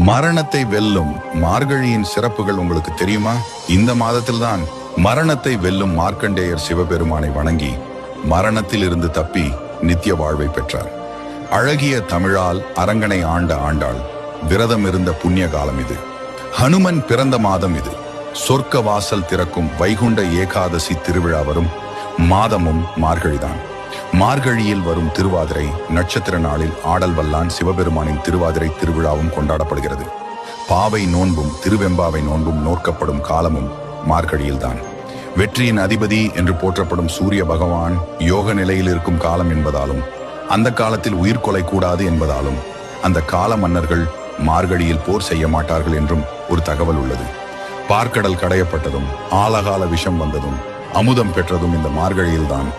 மரணத்தை வெல்லும் மார்கழியின் சிறப்புகள் உங்களுக்கு தெரியுமா? இந்த மாதத்தில்தான் மரணத்தை வெல்லும் மார்க்கண்டேயர் சிவபெருமானை வணங்கி மரணத்தில் இருந்து தப்பி நித்திய வாழ்வை பெற்றார். அழகிய தமிழால் அரங்கனை ஆண்ட ஆண்டாள் விரதம் இருந்த புண்ணிய காலம் இது. ஹனுமன் பிறந்த மாதம் இது. சொர்க்க வாசல் திறக்கும் வைகுண்ட ஏகாதசி திருவிழா வரும் மாதமும் மார்கழிதான். மார்கழியில் வரும் திருவாதிரை நட்சத்திர நாளில் ஆடல் வல்லான் சிவபெருமானின் திருவாதிரை திருவிழாவும் கொண்டாடப்படுகிறது. பாவை நோன்பும் திருவெம்பாவை நோன்பும் நோக்கப்படும் காலமும் மார்கழியில்தான். வெற்றியின் அதிபதி என்று போற்றப்படும் சூரிய பகவான் யோக நிலையில் இருக்கும் காலம் என்பதாலும் அந்த காலத்தில் உயிர்கொலை கூடாது என்பதாலும் அந்த கால மன்னர்கள் மார்கழியில் போர் செய்ய மாட்டார்கள் என்றும் ஒரு தகவல் உள்ளது. பார்க்கடல் கடையப்பட்டதும் ஆலகால விஷம் வந்ததும் அமுதம் பெற்றதும் இந்த மார்கழியில்தான்.